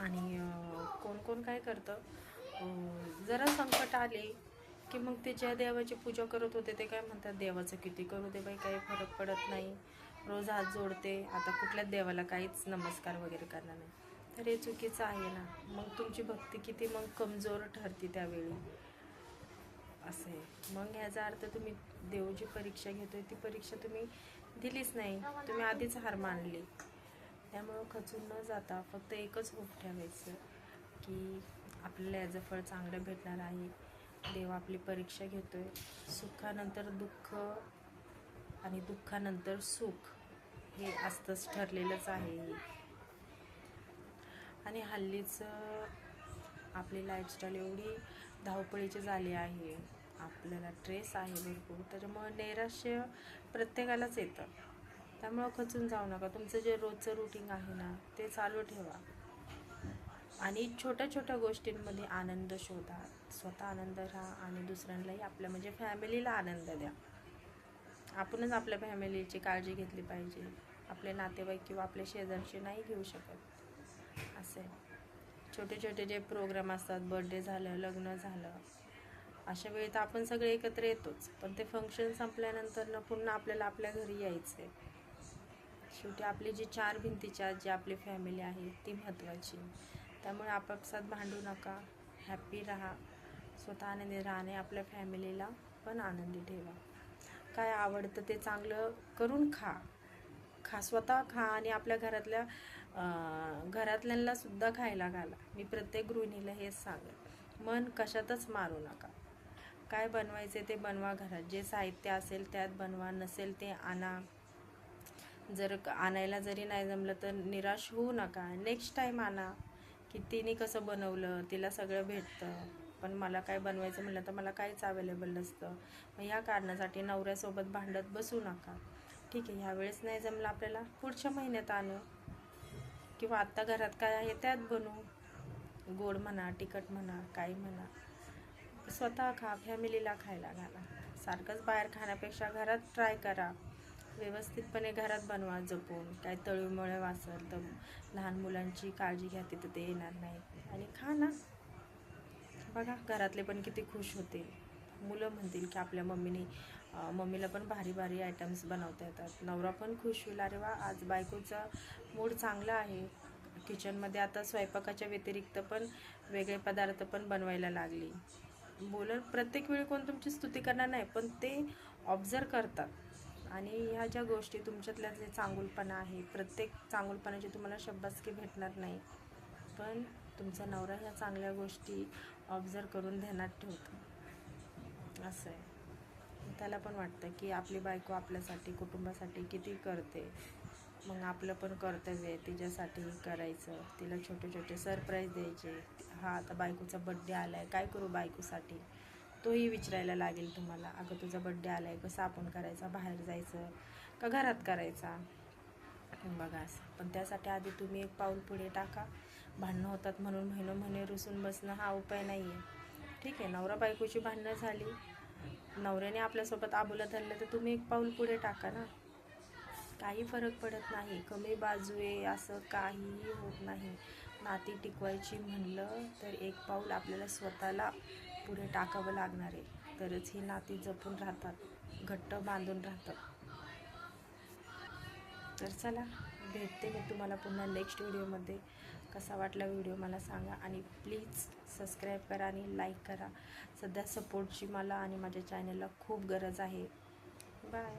आणि कोण कोण काय करतं, जरा संकट आले की मग ते ज्या देवाची पूजा करत होते ते काय म्हणतात, देवाचं किती करू दे बाई, काही फरक पडत नाही, रोज हात जोडते, आता कुठल्याच देवाला काहीच नमस्कार वगैरे करणार नाही. तर हे चुकीचं आहे ना. मग तुमची भक्ती किती मग कमजोर ठरते त्यावेळी, असं आहे. मग ह्याचा अर्थ तुम्ही देव जी परीक्षा घेतोय ती परीक्षा तुम्ही दिलीच नाही, तुम्ही आधीच हार मानली. त्यामुळं खचून न जाता फक्त एकच होप ठेवायचं की आपल्याला याचं फळ चांगलं भेटणार आहे. देव आपली परीक्षा घेतोय. सुखानंतर दुःख आणि दुःखानंतर सुख हे असतंच, ठरलेलंच आहे. आणि हल्लीच आपली लाईफस्टाईल एवढी धावपळीची झाली आहे, आपल्याला स्ट्रेस आहे भरपूर, त्याच्यामुळं नैराश्य प्रत्येकालाच येतं. त्यामुळं खचून जाऊ नका. तुमचं जे रोजचं रुटीन आहे ना ते चालू ठेवा आणि छोट्या छोट्या गोष्टींमध्ये आनंद शोधा. स्वतः आनंद राहा आणि दुसऱ्यांनाही, आपल्या म्हणजे फॅमिलीला आनंद द्या. आपणच आपल्या फॅमिलीची काळजी घेतली पाहिजे. आपले नातेवाईक किंवा आपले शेजारचे नाही घेऊ शकत. असे छोटे छोटे जे प्रोग्राम असतात, बर्थडे झालं, लग्न झालं, अशा वेळी तर आपण सगळे एकत्र येतोच, पण ते फंक्शन संपल्यानंतर ना पुन्हा आपल्याला आपल्या घरी यायचं आहे. शेवटी आपली जी चार भिंतीच्या जी आपली फॅमिली आहे ती महत्त्वाची. त्यामुळे आपापसात भांडू नका, हॅप्पी राहा, स्वतः आनंदी राहा आणि आपल्या फॅमिलीला पण आनंदी ठेवा. काय आवडतं ते चांगलं करून खा, स्वतः खा आणि आपल्या घरातल्यांना सुद्धा खायला घाला. मी प्रत्येक गृहिणीला हेच सांगेन, मन कशातच मारू नका. काय बनवायचे ते बनवा, घरात जे साहित्य असेल त्यात बनवा, नसेल ते आणा. जर आणायला जरी नाही जमलं तर निराश होऊ नका, नेक्स्ट टाईम आणा. की तिने कसं बनवलं, तिला सगळं भेटतं, पण मला काय बनवायचं म्हटलं तर मला काहीच अवेलेबल नसतं. मग ह्या कारणासाठी नवऱ्यासोबत भांडत बसू नका. ठीक आहे, ह्यावेळेस नाही जमलं आपल्याला, पुढच्या महिन्यात आणू किंवा आत्ता घरात काय आहे त्यात बनवू. गोड म्हणा, तिखट म्हणा, काही म्हणा, स्वतः खा, फॅमिलीला खायला घाला. सारखंच बाहेर खाण्यापेक्षा घरात ट्राय करा. व्यवस्थितपणे घरात बनवा, जपून. काय तळीमुळे वाचल तर लहान मुलांची काळजी घ्या, तिथं ते येणार नाहीत आणि खा ना. बघा, घरातले पण किती खुश होतील. मुलं म्हणतील की आपल्या मम्मीला पण भारी भारी आयटम्स बनवता येतात. नवरा पण खुश होईल, अरे वा, आज बायकोचा मूड चांगला आहे, किचनमध्ये आता स्वयंपाकाच्या व्यतिरिक्त पण वेगळे पदार्थ पण बनवायला लागली. प्रत्येक वेळी कोण तुमची स्तुती करणार नाही, पण ते ऑब्झर्व करतात. आणि ह्या ज्या गोष्टी तुमच्यातल्या जे चांगुलपणा आहे, प्रत्येक चांगुलपणाची तुम्हाला शाबासकी भेटणार नाही, पण तुमचा नवरा ह्या चांगल्या गोष्टी ऑब्झर्व करून ध्यानात ठेवतो. असं आहे. त्याला पण वाटतं की आपली बायको आपल्यासाठी, कुटुंबासाठी किती करते, मग आपलं पण कर्तव्य आहे तिच्यासाठी करायचं, तिला छोटे छोटे सरप्राईज द्यायचे. हा, आता बायकोचा बड्डे आला आहे, काय करू बायकोसाठी, तोही विचारायला लागेल तुम्हाला. अगं, तुझा बड्डे आला आहे, कसं आपण करायचा, बाहेर जायचं का घरात करायचा, बघा असं. पण त्यासाठी आधी तुम्ही एक पाऊल पुढे टाका. भांडणं होतात म्हणून महिने रुसून बसणं हा उपाय नाही आहे. ठीक आहे, नवरा बायकोची भांडणं झाली, नवऱ्याने आपल्यासोबत आबोला धरलं तर तुम्ही एक पाऊल पुढे टाका ना. काही फरक पडत नाही, कमी बाजू आहे असं काहीही होत नाही. नाती टिकवायची म्हणलं तर एक पाऊल आपल्याला स्वतःला पुढे टाकावं लागणार आहे, तरच ही नाती जपून राहतात, घट्ट बांधून राहतात. तर चला, भेटते मी तुम्हाला पुन्हा नेक्स्ट व्हिडिओमध्ये. कसा वाटला व्हिडिओ मला सांगा आणि प्लीज सबस्क्राईब करा आणि लाईक करा. सध्या सपोर्टची मला आणि माझ्या चॅनलला खूप गरज आहे. बाय.